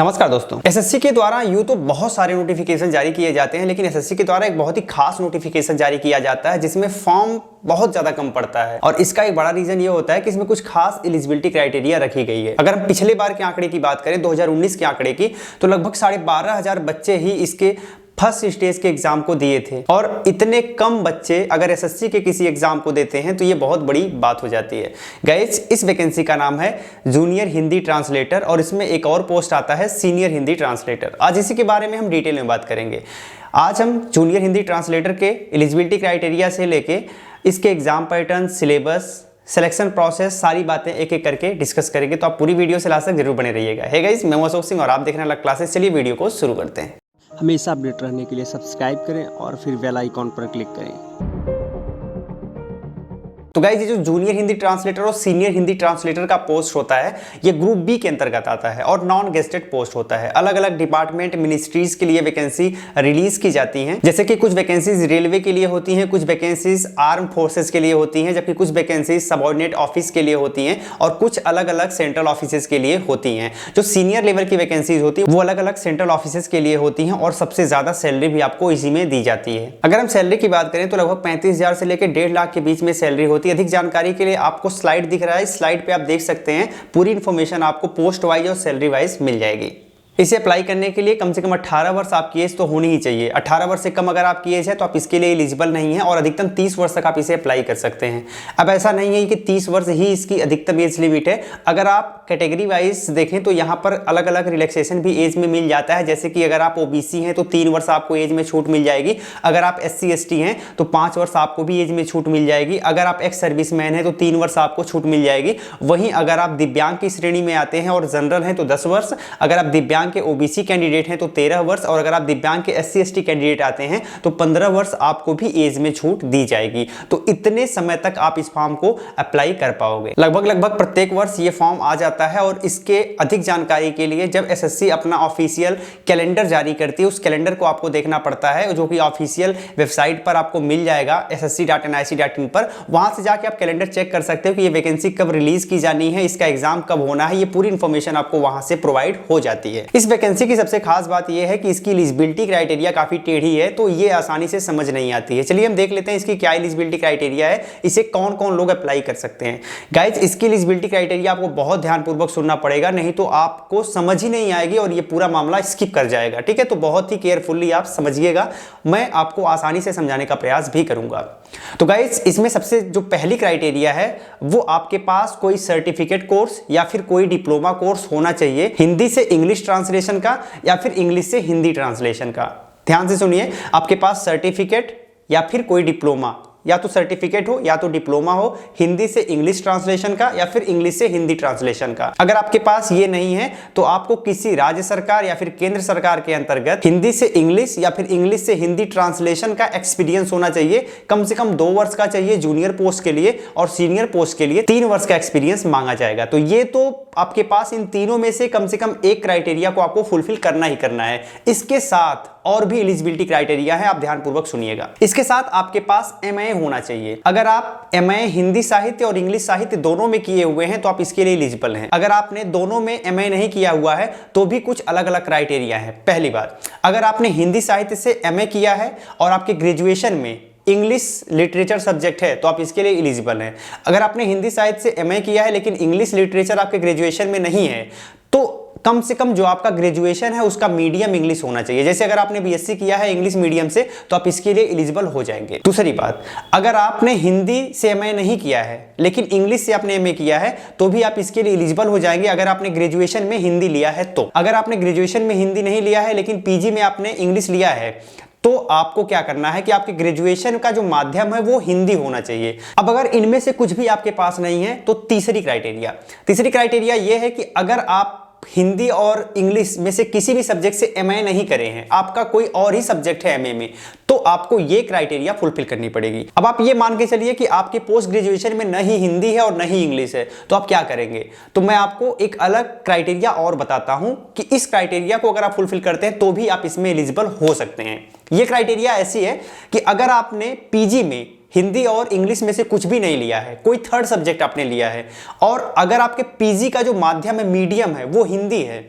नमस्कार दोस्तों, एसएससी के द्वारा यूँ तो बहुत सारे नोटिफिकेशन जारी किए जाते हैं, लेकिन एसएससी के द्वारा एक बहुत ही खास नोटिफिकेशन जारी किया जाता है जिसमें फॉर्म बहुत ज्यादा कम पड़ता है। और इसका एक बड़ा रीजन ये होता है कि इसमें कुछ खास एलिजिबिलिटी क्राइटेरिया रखी गई है। अगर हम पिछले बार के आंकड़े की बात करें, 2019 के आंकड़े की, तो लगभग 12,500 बच्चे ही इसके फर्स्ट स्टेज के एग्जाम को दिए थे। और इतने कम बच्चे अगर एसएससी के किसी एग्जाम को देते हैं तो ये बहुत बड़ी बात हो जाती है। गाइस, इस वैकेंसी का नाम है जूनियर हिंदी ट्रांसलेटर और इसमें एक और पोस्ट आता है सीनियर हिंदी ट्रांसलेटर। आज इसी के बारे में हम डिटेल में बात करेंगे। आज हम जूनियर हिंदी ट्रांसलेटर के एलिजिबिलिटी क्राइटेरिया से लेके इसके exam pattern, syllabus, selection process, सारी बातें एक एक करके डिस्कस करेंगे। तो आप पूरी वीडियो से लास्ट तक जरूर बने रहिएगा। हे गाइस, मैं अशोक सिंह और आप देख रहे हैं अलग क्लासेस। चलिए वीडियो को शुरू करते हैं। हमेशा अपडेट रहने के लिए सब्सक्राइब करें और फिर बेल आइकॉन पर क्लिक करें। तो गाइस, ये जो जूनियर हिंदी ट्रांसलेटर और सीनियर हिंदी ट्रांसलेटर का पोस्ट होता है, ये ग्रुप बी के अंतर्गत आता है और नॉन गेस्टेड पोस्ट होता है। अलग अलग डिपार्टमेंट, मिनिस्ट्रीज के लिए वैकेंसी रिलीज की जाती हैं। जैसे कि कुछ वैकेंसीज रेलवे के लिए होती हैं, कुछ वैकेंसीज आर्म फोर्सेस के लिए होती हैं, जबकि कुछ वैकेंसीज सबऑर्डिनेट ऑफिस के लिए होती हैं और कुछ अलग अलग सेंट्रल ऑफिसेज के लिए होती हैं। जो सीनियर लेवल की वैकेंसीज होती है वो अलग अलग सेंट्रल ऑफिसेज के लिए होती हैं और सबसे ज्यादा सैलरी भी आपको इसी में दी जाती है। अगर हम सैलरी की बात करें तो लगभग 35,000 से लेकर 1.5 लाख के बीच में सैलरी होती है। अधिक जानकारी के लिए आपको स्लाइड दिख रहा है, स्लाइड पे आप देख सकते हैं। पूरी इंफॉर्मेशन आपको पोस्ट वाइज और सैलरी वाइज मिल जाएगी। इसे अप्लाई करने के लिए कम से कम 18 वर्ष आपकी एज तो होनी ही चाहिए। 18 वर्ष से कम अगर आपकी एज है तो आप इसके लिए एलिजिबल नहीं है और अधिकतम 30 वर्ष तक आप इसे अप्लाई कर सकते हैं। अब ऐसा नहीं है कि 30 वर्ष ही इसकी अधिकतम एज लिमिट है। अगर आप कैटेगरी वाइज देखें तो यहाँ पर अलग अलग रिलैक्सेशन भी एज में मिल जाता है। जैसे कि अगर आप ओबीसी हैं तो 3 वर्ष आपको एज में छूट मिल जाएगी। अगर आप SC ST हैं तो 5 वर्ष आपको भी एज में छूट मिल जाएगी। अगर आप एक्स सर्विसमैन हैं तो 3 वर्ष आपको छूट मिल जाएगी। वहीं अगर आप दिव्यांग की श्रेणी में आते हैं और जनरल हैं तो 10 वर्ष। अगर आप दिव्यांग के ओबीसी कैंडिडेट हैं तो 13 वर्ष और अगर आप दिव्यांग के SC ST कैंडिडेट आते हैं तो 15 वर्ष आपको भी एज में छूट दी जाएगी। तो इतने समय तक आप इस फॉर्म को अप्लाई कर पाओगे। लगभग प्रत्येक वर्ष ये फॉर्म आ जाता है और इसके अधिक जानकारी के लिए जब एसएससी अपना ऑफिशियल कैलेंडर जारी करती है, उस कैलेंडर को आपको देखना पड़ता है, जो कि ऑफिशियल वेबसाइट पर आपको मिल जाएगा ssc.nic.in पर। वहां से जाके आप कैलेंडर चेक कर सकते हो कि ये वैकेंसी कब रिलीज की जानी है, इसका एग्जाम कब होना है। ये पूरी इंफॉर्मेशन आपको वहां से प्रोवाइड हो जाती है। इस वैकेंसी की सबसे खास बात यह है कि इसकी एलिजिबिलिटी क्राइटेरिया काफी टेढ़ी है, तो ये आसानी से समझ नहीं आती है। चलिए हम देख लेते हैं इसकी क्या एलिजिबिलिटी क्राइटेरिया है, इसे कौन कौन लोग अप्लाई कर सकते हैं। गाइज, इसकी एलिजिबिलिटी क्राइटेरिया आपको बहुत ध्यानपूर्वक सुनना पड़ेगा, नहीं तो आपको समझ ही नहीं आएगी और ये पूरा मामला स्किप कर जाएगा। ठीक है, तो बहुत ही केयरफुली आप समझिएगा, मैं आपको आसानी से समझाने का प्रयास भी करूंगा। तो गाइज, इसमें सबसे जो पहली क्राइटेरिया है वो आपके पास कोई सर्टिफिकेट कोर्स या फिर कोई डिप्लोमा कोर्स होना चाहिए, हिंदी से इंग्लिश ट्रांसलेशन का या फिर इंग्लिश से हिंदी ट्रांसलेशन का। ध्यान से सुनिए, आपके पास सर्टिफिकेट या फिर कोई डिप्लोमा, या तो सर्टिफिकेट हो या तो डिप्लोमा हो, हिंदी से इंग्लिश ट्रांसलेशन का या फिर इंग्लिश से हिंदी ट्रांसलेशन का। अगर आपके पास ये नहीं है तो आपको किसी राज्य सरकार या फिर केंद्र सरकार के अंतर्गत हिंदी से इंग्लिश या फिर इंग्लिश से हिंदी ट्रांसलेशन का एक्सपीरियंस होना चाहिए। कम से कम 2 वर्ष का चाहिए जूनियर पोस्ट के लिए और सीनियर पोस्ट के लिए 3 वर्ष का एक्सपीरियंस मांगा जाएगा। तो ये तो आपके पास इन तीनों में से कम एक क्राइटेरिया को आपको फुलफिल करना ही करना है। इसके साथ और भी एलिजिबिलिटी क्राइटेरिया है, आप ध्यानपूर्वक सुनिएगा। इसके साथ आपके पास MA होना चाहिए। अगर आप MA हिंदी साहित्य और इंग्लिश साहित्य दोनों में किए हुए हैं तो आप इसके लिए एलिजिबल हैं। अगर आपने दोनों में MA नहीं किया हुआ है तो भी कुछ अलग अलग क्राइटेरिया है। पहली बात, अगर आपने हिंदी साहित्य से MA किया है और आपके ग्रेजुएशन में इंग्लिश लिटरेचर सब्जेक्ट है तो आप इसके लिए एलिजिबल हैं। अगर आपने हिंदी साहित्य से MA किया है लेकिन इंग्लिश लिटरेचर आपके ग्रेजुएशन में नहीं है तो कम से कम जो आपका ग्रेजुएशन है उसका मीडियम इंग्लिश होना चाहिए। जैसे अगर आपने BSc किया है इंग्लिश मीडियम से तो आप इसके लिए एलिजिबल हो जाएंगे। दूसरी बात, अगर आपने हिंदी से MA नहीं किया है लेकिन इंग्लिश से आपने MA किया है तो भी आप इसके लिए एलिजिबल हो जाएंगे अगर आपने ग्रेजुएशन में हिंदी लिया है तो। अगर आपने ग्रेजुएशन में हिंदी नहीं लिया है लेकिन PG में आपने इंग्लिश लिया है तो आपको क्या करना है कि आपके ग्रेजुएशन का जो माध्यम है वो हिंदी होना चाहिए। अब अगर इनमें से कुछ भी आपके पास नहीं है तो तीसरी क्राइटेरिया ये है कि अगर आप हिंदी और इंग्लिश में से किसी भी सब्जेक्ट से MA नहीं करे हैं, आपका कोई और ही सब्जेक्ट है MA में, तो आपको ये क्राइटेरिया फुलफिल करनी पड़ेगी। अब आप ये मान के चलिए कि आपके पोस्ट ग्रेजुएशन में न ही हिंदी है और न ही इंग्लिश है, तो आप क्या करेंगे? तो मैं आपको एक अलग क्राइटेरिया और बताता हूं कि इस क्राइटेरिया को अगर आप फुलफिल करते हैं तो भी आप इसमें एलिजिबल हो सकते हैं। ये क्राइटेरिया ऐसी है कि अगर आपने PG में हिंदी और इंग्लिश में से कुछ भी नहीं लिया है, कोई थर्ड सब्जेक्ट आपने लिया है, और अगर आपके PG का जो माध्यम है, मीडियम है, वो हिंदी है,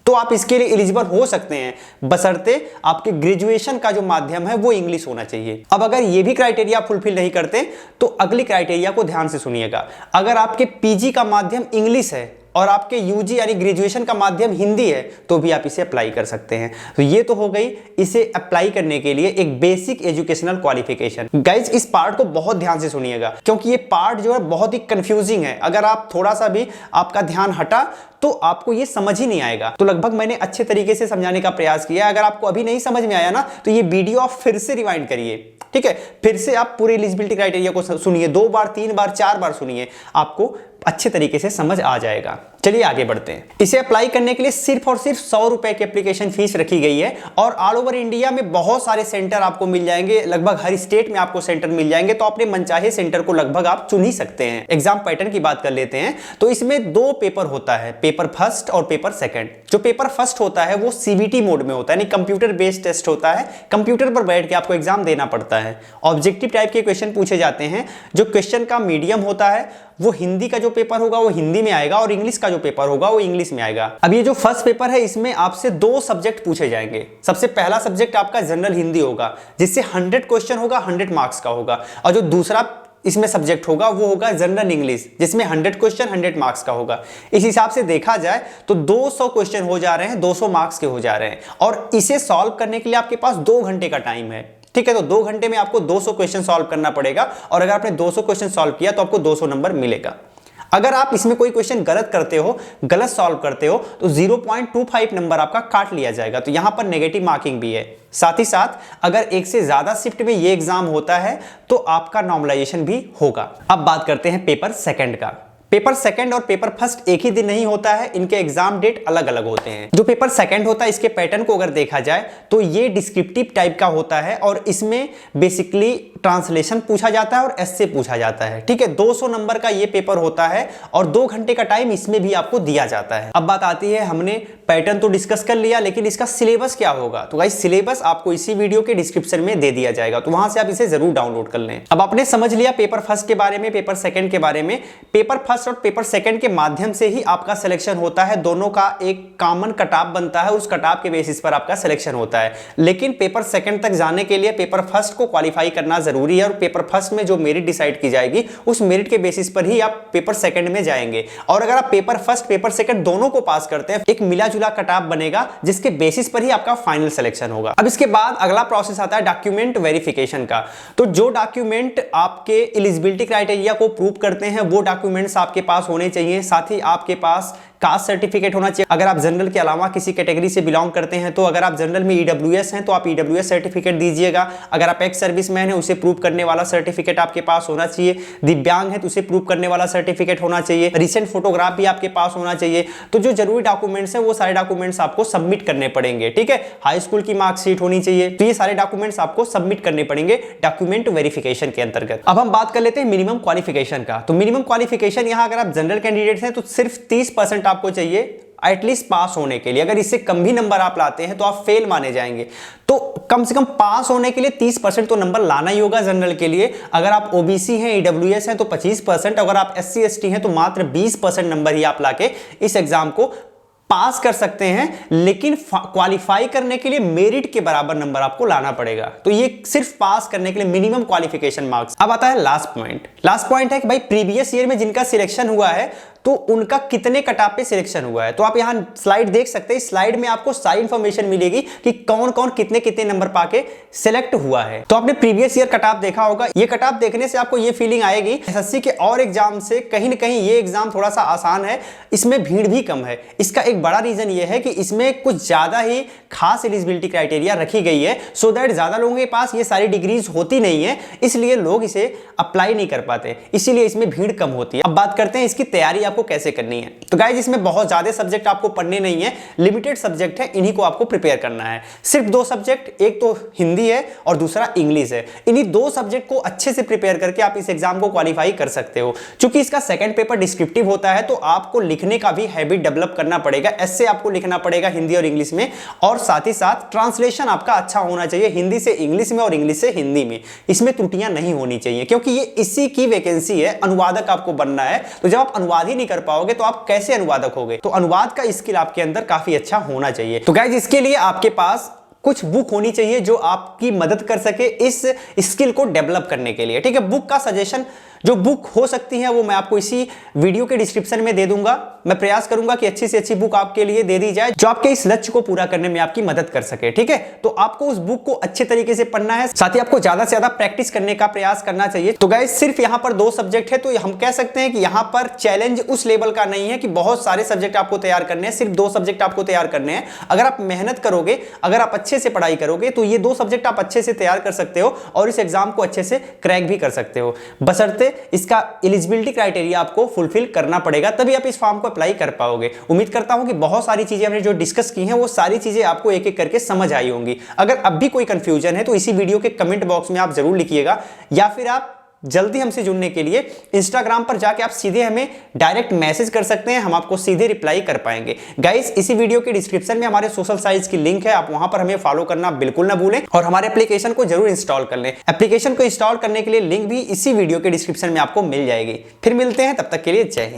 तो आप इसके लिए एलिजिबल हो सकते हैं, बशर्ते आपके ग्रेजुएशन का जो माध्यम है वो इंग्लिश होना चाहिए। अब अगर ये भी क्राइटेरिया फुलफिल नहीं करते तो अगली क्राइटेरिया को ध्यान से सुनिएगा। अगर आपके पीजी का माध्यम इंग्लिश है और आपके यूजी यानी ग्रेजुएशन का माध्यम हिंदी है तो भी आप इसे अप्लाई कर सकते हैं। तो ये तो हो गई इसे अप्लाई करने के लिए एक बेसिक एजुकेशनल क्वालिफिकेशन। गाइज इस पार्ट को बहुत ध्यान से सुनिएगा क्योंकि ये पार्ट जो है बहुत ही कंफ्यूजिंग है। अगर आप थोड़ा सा भी आपका ध्यान हटा तो आपको ये समझ ही नहीं आएगा। तो लगभग मैंने अच्छे तरीके से समझाने का प्रयास किया। अगर आपको अभी नहीं समझ में आया ना तो ये वीडियो आप फिर से रिवाइंड करिए, ठीक है, फिर से आप पूरे एलिजिबिलिटी क्राइटेरिया को सुनिए, 2 बार 3 बार 4 बार सुनिए, आपको अच्छे तरीके से समझ आ जाएगा। चलिए आगे बढ़ते हैं। इसे अप्लाई करने के लिए सिर्फ और सिर्फ 100 रुपए की एप्लीकेशन फीस रखी गई है और ऑल ओवर इंडिया में बहुत सारे सेंटर आपको मिल जाएंगे, लगभग हर स्टेट में आपको सेंटर मिल जाएंगे। तो अपने मनचाहे सेंटर को लगभग आप चुन ही सकते हैं। एग्जाम पैटर्न की बात कर लेते हैं तो इसमें 2 पेपर होता है, पेपर फर्स्ट और पेपर सेकंड। जो पेपर फर्स्ट होता है वो सीबीटी मोड में होता है, यानी कंप्यूटर बेस्ड टेस्ट होता है। कंप्यूटर पर बैठ के आपको एग्जाम देना पड़ता है। ऑब्जेक्टिव टाइप के क्वेश्चन पूछे जाते हैं। जो क्वेश्चन का मीडियम होता है वो हिंदी का जो पेपर होगा वो हिंदी में आएगा और इंग्लिश का जो पेपर होगा वो इंग्लिश में आएगा। अब ये जो फर्स्ट पेपर है इसमें आपसे 2 सब्जेक्ट पूछे जाएंगे। सबसे पहला सब्जेक्ट आपका जनरल हिंदी होगा जिससे 100 क्वेश्चन होगा, 100 मार्क्स का होगा। और जो दूसरा इसमें सब्जेक्ट होगा वो होगा जनरल इंग्लिश जिसमें 100 क्वेश्चन 100 मार्क्स का होगा। इस हिसाब से देखा जाए तो 200 क्वेश्चन हो जा रहे हैं, 200 मार्क्स के हो जा रहे हैं और इसे सॉल्व करने के लिए आपके पास 2 घंटे का टाइम है, ठीक है। तो 2 घंटे में आपको 200 क्वेश्चन सॉल्व करना पड़ेगा और अगर आपने 200 क्वेश्चन सॉल्व किया तो आपको 200 नंबर मिलेगा। अगर आप इसमें कोई क्वेश्चन गलत करते हो, गलत सॉल्व करते हो तो 0.25 नंबर आपका काट लिया जाएगा। तो यहां पर नेगेटिव मार्किंग भी है। साथ ही साथ अगर एक से ज्यादा शिफ्ट में ये एग्जाम होता है तो आपका नॉर्मलाइजेशन भी होगा। अब बात करते हैं पेपर सेकंड का। पेपर सेकंड और पेपर फर्स्ट एक ही दिन नहीं होता है, इनके एग्जाम डेट अलग अलग होते हैं। जो पेपर सेकंड होता है इसके पैटर्न को अगर देखा जाए तो ये डिस्क्रिप्टिव टाइप का होता है और इसमें बेसिकली ट्रांसलेशन पूछा जाता है और एस्से पूछा जाता है, ठीक है। 200 नंबर का ये पेपर होता है और 2 घंटे का टाइम इसमें भी आपको दिया जाता है। अब बात आती है, हमने पैटर्न तो डिस्कस कर लिया लेकिन इसका सिलेबस क्या होगा। तो गाइस सिलेबस आपको इसी वीडियो के डिस्क्रिप्शन में दे दिया जाएगा, तो वहां से आप इसे जरूर डाउनलोड कर लें। अब आपने समझ लिया पेपर फर्स्ट के बारे में, पेपर सेकंड के बारे में। पेपर फर्स्ट और पेपर सेकंड के माध्यम से ही आपका सिलेक्शन होता है। दोनों का एक कॉमन कटऑफ बनता है, उस कटऑफ के बेसिस पर आपका सिलेक्शन होता है। लेकिन पेपर सेकंड तक जाने के लिए पेपर फर्स्ट को क्वालिफाई करना जरूरी है और पेपर फर्स्ट में जो मेरिट डिसाइड की जाएगी उस मेरिट के बेसिस पर ही आप पेपर सेकंड में जाएंगे। और अगर आप पेपर फर्स्ट पेपर सेकंड दोनों को पास करते हैं एक मिला जुला कटऑफ बनेगा जिसके बेसिस पर ही आपका फाइनल सिलेक्शन होगा। अब इसके बाद अगला प्रोसेस आता है डॉक्यूमेंट वेरिफिकेशन का। तो जो डॉक्यूमेंट आपके एलिजिबिलिटी क्राइटेरिया को प्रूव करते हैं वो डॉक्यूमेंट्स आपके पास होने चाहिए। साथ ही आपके पास कास्ट सर्टिफिकेट होना चाहिए। अगर आप जनरल के अलावा किसी कैटेगरी से बिलोंग करते हैं तो अगर आप जनरल में ईडब्ल्यूएस हैं तो आप ईडब्ल्यूएस सर्टिफिकेट दीजिएगा। अगर आप एक्स सर्विसमैन है उसे प्रूव करने वाला सर्टिफिकेट आपके पास होना चाहिए। दिव्यांग है तो उसे प्रूव करने वाला सर्टिफिकेट होना चाहिए। रिसेंट फोटोग्राफ भी आपके पास होना चाहिए। तो जो जरूरी डॉक्यूमेंट्स हैं वो सारे डॉक्यूमेंट्स आपको सबमिट करने पड़ेंगे, ठीक है। हाई स्कूल की मार्कशीट होनी चाहिए। तो ये सारे डॉक्यूमेंट्स आपको सबमिट करने पड़ेंगे डॉक्यूमेंट वेरिफिकेशन के अंतर्गत। अब हम बात कर लेते हैं मिनिमम क्वालिफिकेशन का। तो मिनिमम क्वालिफिकेशन यहां अगर आप जनरल कैंडिडेट हैं तो सिर्फ 30% आपको चाहिए एटलीस्ट पास होने के लिए। अगर इससे कम भी नंबर आप लाते हैं तो आप फेल माने जाएंगे। तो कम से कम पास होने के लिए 30% तो नंबर लाना ही होगा जनरल के लिए। अगर आप ओबीसी हैं, ईडब्ल्यूएस हैं तो 25%, अगर आप एससी एसटी हैं तो मात्र 20% नंबर ही आप लाके इस एग्जाम को पास कर सकते हैं। लेकिन क्वालिफाई करने के लिए मेरिट के बराबर नंबर आपको लाना पड़ेगा। तो ये सिर्फ पास करने के लिए मिनिमम क्वालिफिकेशन मार्क्स। अब आता है लास्ट पॉइंट। लास्ट पॉइंट है कि भाई प्रीवियस ईयर में जिनका सिलेक्शन हुआ है तो उनका कितने कटऑफ पे सिलेक्शन हुआ है। तो आप यहां स्लाइड देख सकते हैं। स्लाइड में आपको सारी इंफॉर्मेशन मिलेगी कि कौन कौन कितने कितने नंबर पाके सिलेक्ट हुआ है। तो आपने प्रीवियस ईयर कटऑफ देखा होगा। ये कटऑफ देखने से आपको ये फीलिंग आएगी एसएससी के और एग्जाम से कहीं ना कहीं ये एग्जाम थोड़ा सा आसान है, इसमें भीड़ भी कम है। इसका एक बड़ा रीजन ये है कि इसमें कुछ ज्यादा ही खास एलिजिबिलिटी क्राइटेरिया रखी गई है, सो दैट ज्यादा लोगों के पास ये सारी डिग्रीज होती नहीं है, इसलिए लोग इसे अप्लाई नहीं कर पाते, इसीलिए इसमें भीड़ कम होती है। अब बात करते हैं इसकी तैयारी आपको कैसे करनी है। तो गाइस इसमें बहुत ज्यादा सब्जेक्ट आपको पढ़ने नहीं है, लिमिटेड सब्जेक्ट है, इन्हीं को आपको प्रिपेयर करना है। सिर्फ 2 सब्जेक्ट, एक तो हिंदी है और दूसरा इंग्लिश है। इन्हीं 2 सब्जेक्ट को अच्छे से प्रिपेयर करके आप इस एग्जाम को क्वालिफाई कर सकते हो। चूंकि इसका सेकंड पेपर डिस्क्रिप्टिव होता है तो आपको लिखने का भी हैबिट डेवलप करना पड़ेगा। ऐसे आपको लिखना पड़ेगा हिंदी और इंग्लिश में, और साथ ही साथ ट्रांसलेशन आपका अच्छा होना चाहिए, हिंदी से इंग्लिश में और इंग्लिश से हिंदी में। इसमें त्रुटियां नहीं होनी चाहिए क्योंकि ये इसी की वैकेंसी है, अनुवादक आपको बनना है। तो जब आप अनुवाद ही नहीं नहीं कर पाओगे तो आप कैसे अनुवादक होगे। तो अनुवाद का स्किल आपके अंदर काफी अच्छा होना चाहिए। तो गाइज इसके लिए आपके पास कुछ बुक होनी चाहिए जो आपकी मदद कर सके इस स्किल को डेवलप करने के लिए। ठीक है, बुक का सजेशन जो बुक हो सकती है वो मैं आपको इसी वीडियो के डिस्क्रिप्शन में दे दूंगा। मैं प्रयास करूंगा कि अच्छी से अच्छी बुक आपके लिए दे दी जाए जो आपके इस लक्ष्य को पूरा करने में आपकी मदद कर सके। ठीक है, तो आपको उस बुक को अच्छे तरीके से पढ़ना है, साथ ही आपको ज्यादा से ज्यादा प्रैक्टिस करने का प्रयास करना चाहिए। तो गाइस सिर्फ यहाँ पर 2 सब्जेक्ट है, तो हम कह सकते हैं कि यहाँ पर चैलेंज उस लेवल का नहीं है कि बहुत सारे सब्जेक्ट आपको तैयार करने हैं, सिर्फ 2 सब्जेक्ट आपको तैयार करने हैं। अगर आप मेहनत करोगे, अगर आप अच्छे से पढ़ाई करोगे तो ये 2 सब्जेक्ट आप अच्छे से तैयार कर सकते हो और इस एग्जाम को अच्छे से क्रैक भी कर सकते हो, बशर्ते इसका एलिजिबिलिटी क्राइटेरिया आपको फुलफिल करना पड़ेगा, तभी आप इस फॉर्म को अप्लाई कर पाओगे। उम्मीद करता हूं कि बहुत सारी चीजें हमने जो डिस्कस की हैं वो सारी चीजें आपको एक एक करके समझ आई होंगी। अगर अब भी कोई कंफ्यूजन है तो इसी वीडियो के कमेंट बॉक्स में आप जरूर लिखिएगा, या फिर आप जल्दी हमसे जुड़ने के लिए इंस्टाग्राम पर जाके आप सीधे हमें डायरेक्ट मैसेज कर सकते हैं, हम आपको सीधे रिप्लाई कर पाएंगे। गाइस इसी वीडियो के डिस्क्रिप्शन में हमारे सोशल साइट्स की लिंक है, आप वहां पर हमें फॉलो करना बिल्कुल ना भूलें और हमारे एप्लीकेशन को जरूर इंस्टॉल कर लें। एप्लीकेशन को इंस्टॉल करने के लिए लिंक भी इसी वीडियो के डिस्क्रिप्शन में आपको मिल जाएगी। फिर मिलते हैं, तब तक के लिए जय हिंद।